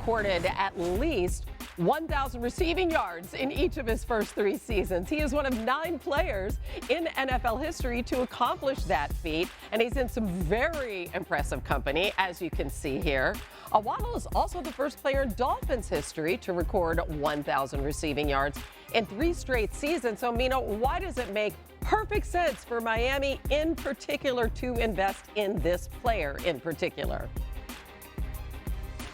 recorded at least 1,000 receiving yards in each of his first 3 seasons. He is one of 9 players in NFL history to accomplish that feat, and he's in some very impressive company, as you can see here. Waddle is also the first player in Dolphins history to record 1,000 receiving yards in 3 straight seasons. So, Mina, why does it make perfect sense for Miami in particular to invest in this player in particular?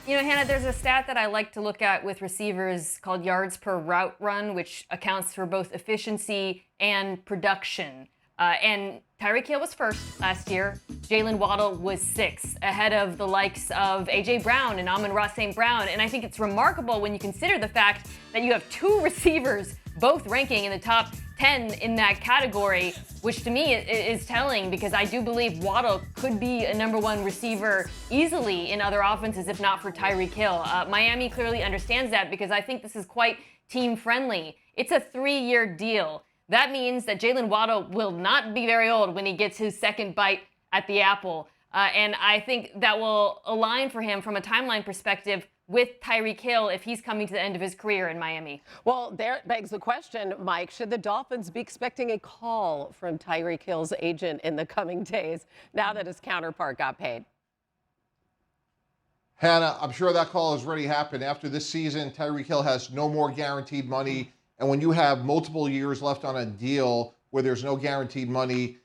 You know, Hannah, there's a stat that I like to look at with receivers called yards per route run, which accounts for both efficiency and production. And Tyreek Hill was first last year. Jaylen Waddle was 6th, ahead of the likes of A.J. Brown and Amon-Ra St. Brown. And I think it's remarkable when you consider the fact that you have 2 receivers both ranking in the top 10 in that category, which to me is telling, because I do believe Waddle could be a #1 receiver easily in other offenses if not for Tyreek Hill. Miami clearly understands that, because I think this is quite team friendly. It's a 3-year deal. That means that Jaylen Waddle will not be very old when he gets his second bite at the apple. And I think that will align for him from a timeline perspective with Tyreek Hill if he's coming to the end of his career in Miami. Well, there begs the question, Mike, should the Dolphins be expecting a call from Tyreek Hill's agent in the coming days now that his counterpart got paid? Hannah, I'm sure that call has already happened. After this season, Tyreek Hill has no more guaranteed money. And when you have multiple years left on a deal where there's no guaranteed money,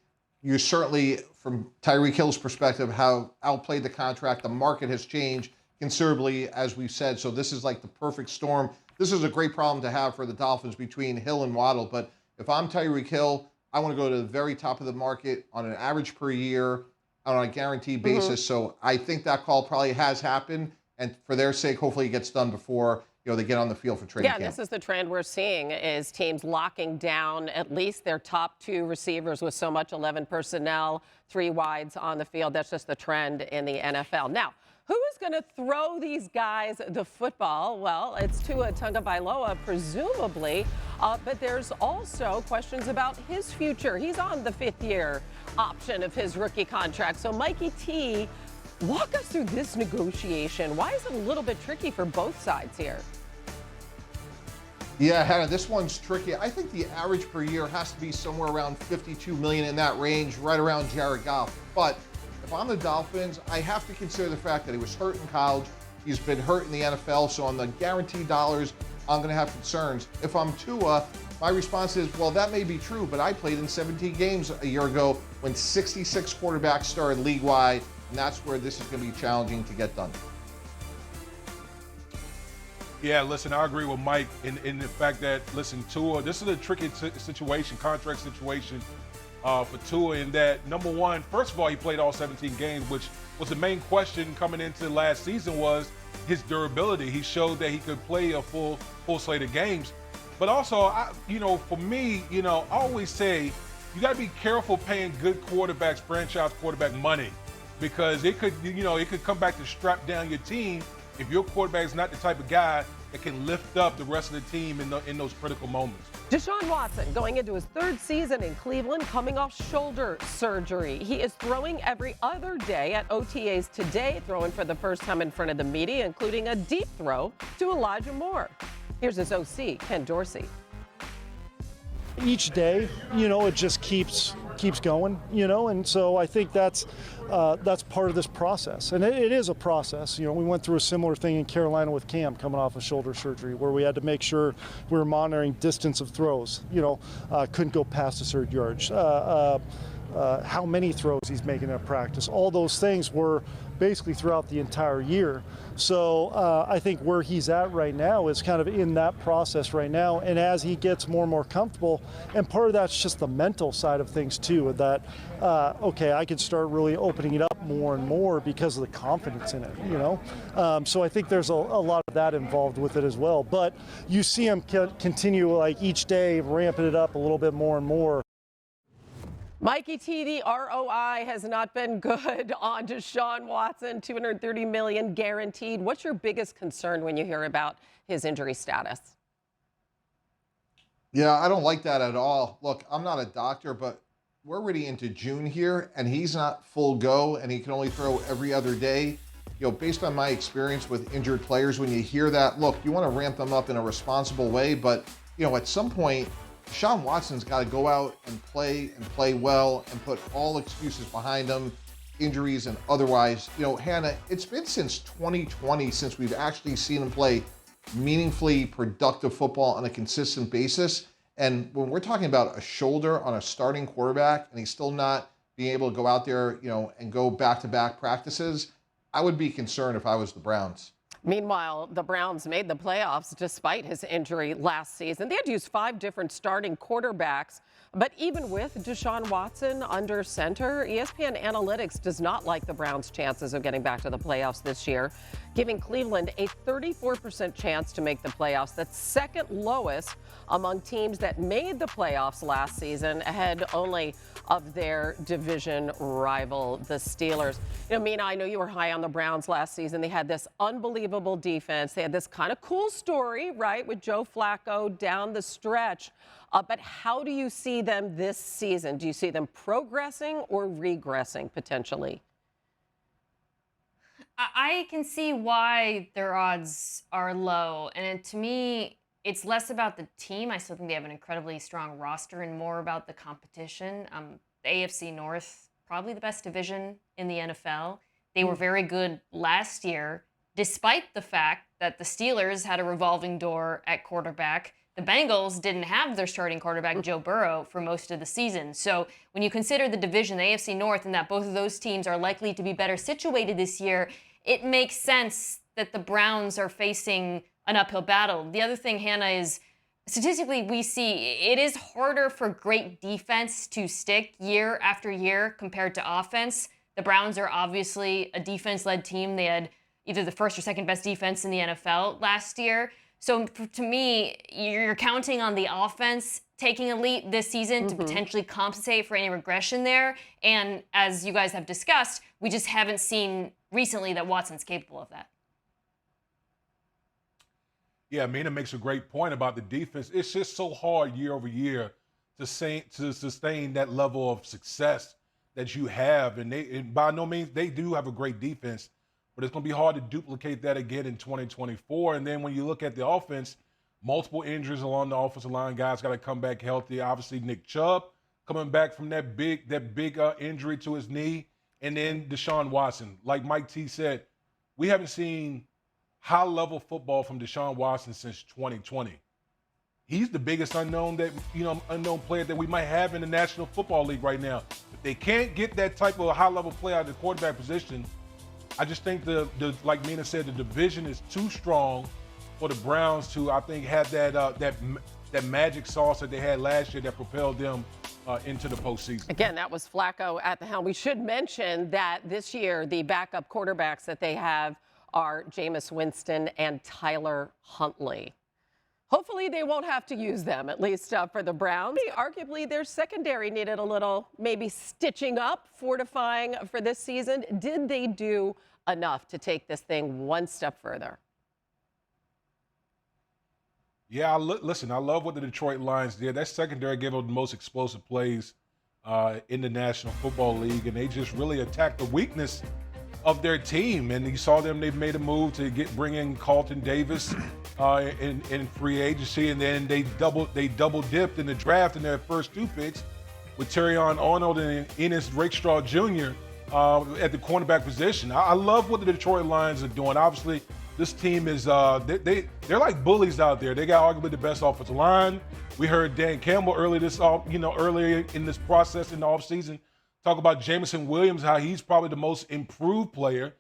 you certainly, from Tyreek Hill's perspective, have outplayed the contract. The market has changed considerably, as we've said. So this is like the perfect storm. This is a great problem to have for the Dolphins between Hill and Waddle. But if I'm Tyreek Hill, I want to go to the very top of the market on an average per year on a guaranteed basis. So I think that call probably has happened. And for their sake, hopefully it gets done before they get on the field for training camp. Yeah, this is the trend we're seeing, is teams locking down at least their top 2 receivers with so much 11 personnel, 3 wides on the field. That's just the trend in the NFL. Now, who is going to throw these guys the football? Well, it's Tua Tagovailoa, presumably, but there's also questions about his future. He's on the 5th-year option of his rookie contract. So, Mikey T, walk us through this negotiation. Why is it a little bit tricky for both sides here? Yeah, Hannah, this one's tricky. I think the average per year has to be somewhere around $52 million, in that range, right around Jared Goff. But if I'm the Dolphins, I have to consider the fact that he was hurt in college. He's been hurt in the NFL. So on the guaranteed dollars, I'm going to have concerns. If I'm Tua, my response is, well, that may be true, but I played in 17 games a year ago when 66 quarterbacks started league-wide. And that's where this is going to be challenging to get done. Yeah, listen, I agree with Mike in the fact that, listen, Tua, this is a tricky situation, contract situation for Tua, in that, number one, first of all, he played all 17 games, which was the main question coming into last season, was his durability. He showed that he could play a full slate of games. But also, for me, I always say you got to be careful paying good quarterbacks, franchise quarterback money, because it could come back to strap down your team if your quarterback is not the type of guy that can lift up the rest of the team in those critical moments. Deshaun Watson going into his 3rd season in Cleveland, coming off shoulder surgery. He is throwing every other day at OTAs today, throwing for the first time in front of the media, including a deep throw to Elijah Moore. Here's his OC, Ken Dorsey. Each day, it just keeps going, and so I think that's part of this process, and it is a process. We went through a similar thing in Carolina with Cam coming off of shoulder surgery, where we had to make sure we were monitoring distance of throws. Couldn't go past a certain yardage. How many throws he's making at practice. All those things were basically throughout the entire year. So I think where he's at right now is kind of in that process right now. And as he gets more and more comfortable, and part of that's just the mental side of things too, that, okay, I can start really opening it up more and more because of the confidence in it, So I think there's a lot of that involved with it as well. But you see him continue, like, each day ramping it up a little bit more and more. Mikey T, the ROI has not been good on Deshaun Watson, $230 million guaranteed. What's your biggest concern when you hear about his injury status? Yeah, I don't like that at all. Look, I'm not a doctor, but we're already into June here, and he's not full go, and he can only throw every other day. based on my experience with injured players, when you hear that, look, you want to ramp them up in a responsible way, but, at some point, Deshaun Watson's got to go out and play well and put all excuses behind him, injuries and otherwise. Hannah, it's been since 2020 since we've actually seen him play meaningfully productive football on a consistent basis. And when we're talking about a shoulder on a starting quarterback and he's still not being able to go out there, and go back-to-back practices, I would be concerned if I was the Browns. Meanwhile, the Browns made the playoffs despite his injury last season. They had to use 5 different starting quarterbacks. But even with Deshaun Watson under center, ESPN Analytics does not like the Browns' chances of getting back to the playoffs this year, giving Cleveland a 34% chance to make the playoffs. That's second lowest among teams that made the playoffs last season, ahead only of their division rival, the Steelers. Mina, I know you were high on the Browns last season. They had this unbelievable defense. They had this kind of cool story, right, with Joe Flacco down the stretch. But how do you see them this season? Do you see them progressing or regressing potentially? I can see why their odds are low. And to me, it's less about the team. I still think they have an incredibly strong roster and more about the competition. The AFC North, probably the best division in the NFL. They were very good last year, despite the fact that the Steelers had a revolving door at quarterback. The Bengals didn't have their starting quarterback, Joe Burrow, for most of the season. So when you consider the division, the AFC North, and that both of those teams are likely to be better situated this year, it makes sense that the Browns are facing an uphill battle. The other thing, Hannah, is statistically we see it is harder for great defense to stick year after year compared to offense. The Browns are obviously a defense-led team. They had either the first or second best defense in the NFL last year. So to me, you're counting on the offense taking a lead this season to potentially compensate for any regression there. And as you guys have discussed, we just haven't seen recently that Watson's capable of that. Yeah, Mina makes a great point about the defense. It's just so hard year over year to sustain that level of success that you have. And by no means, they do have a great defense. But it's going to be hard to duplicate that again in 2024. And then when you look at the offense, multiple injuries along the offensive line. Guys got to come back healthy. Obviously, Nick Chubb coming back from that big injury to his knee. And then Deshaun Watson. Like Mike T said, we haven't seen high-level football from Deshaun Watson since 2020. He's the biggest unknown player that we might have in the National Football League right now. If they can't get that type of high-level player out of the quarterback position, I just think like Mina said, the division is too strong for the Browns to, I think, have that magic sauce that they had last year that propelled them into the postseason. Again, that was Flacco at the helm. We should mention that this year the backup quarterbacks that they have are Jameis Winston and Tyler Huntley. Hopefully they won't have to use them, at least for the Browns. Arguably, their secondary needed a little maybe stitching up, fortifying for this season. Did they do enough to take this thing one step further? Yeah, listen, I love what the Detroit Lions did. That secondary gave them the most explosive plays in the National Football League, and they just really attacked the weakness of their team. And you saw them, they made a move to bring in Carlton Davis in free agency, and then they double dipped in the draft in their first 2 picks with Terrion Arnold and Enos Rakestraw Jr. At the cornerback position. I love what the Detroit Lions are doing. Obviously, this team is they're like bullies out there. They got arguably the best offensive line. We heard Dan Campbell earlier in this process in the offseason talk about Jameson Williams, how he's probably the most improved player.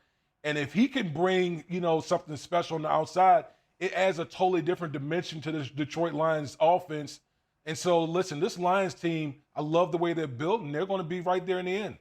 And if he can bring, something special on the outside, it adds a totally different dimension to the Detroit Lions offense. And so, listen, this Lions team, I love the way they're built, and they're going to be right there in the end.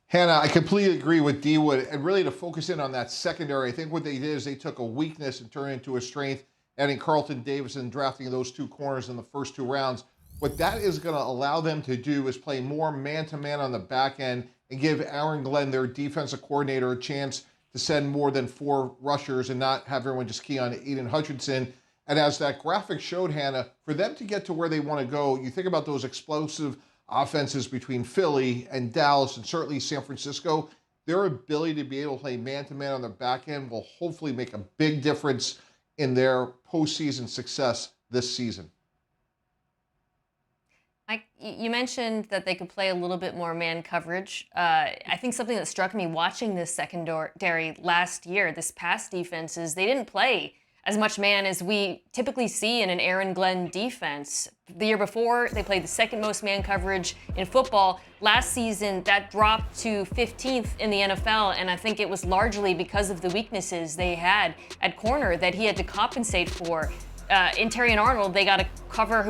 Hannah, I completely agree with D-Wood. And really to focus in on that secondary, I think what they did is they took a weakness and turned it into a strength, adding Carlton Davis and drafting those 2 corners in the first 2 rounds. What that is going to allow them to do is play more man-to-man on the back end and give Aaron Glenn, their defensive coordinator, a chance to send more than 4 rushers and not have everyone just key on Aiden Hutchinson. And as that graphic showed, Hannah, for them to get to where they want to go, you think about those explosive offenses between Philly and Dallas and certainly San Francisco. their ability to be able to play man-to-man on their back end will hopefully make a big difference in their postseason success this season. Mike, you mentioned that they could play a little bit more man coverage. I think something that struck me watching this secondary last year, this past defense, is they didn't play as much man as we typically see in an Aaron Glenn defense. The year before, they played the second most man coverage in football. Last season, that dropped to 15th in the NFL, and I think it was largely because of the weaknesses they had at corner that he had to compensate for. In Terry and Arnold, they got a corner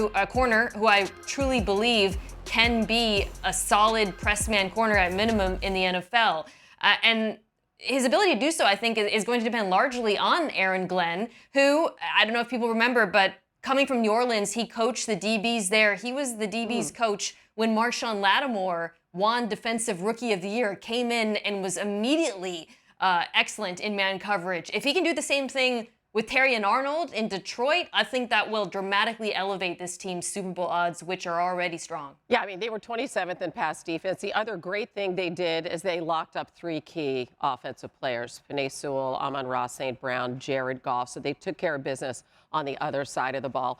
who I truly believe can be a solid press man corner at minimum in the NFL. And his ability to do so, I think, is going to depend largely on Aaron Glenn, who, I don't know if people remember, but coming from New Orleans, he coached the DBs there. He was the DBs coach when Marshawn Lattimore won Defensive Rookie of the Year, came in and was immediately excellent in man coverage. If he can do the same thing with Terry and Arnold in Detroit, I think that will dramatically elevate this team's Super Bowl odds, which are already strong. Yeah, I mean, they were 27th in pass defense. The other great thing they did is they locked up 3 key offensive players: Penei Sewell, Amon-Ra St. Brown, Jared Goff. So they took care of business on the other side of the ball.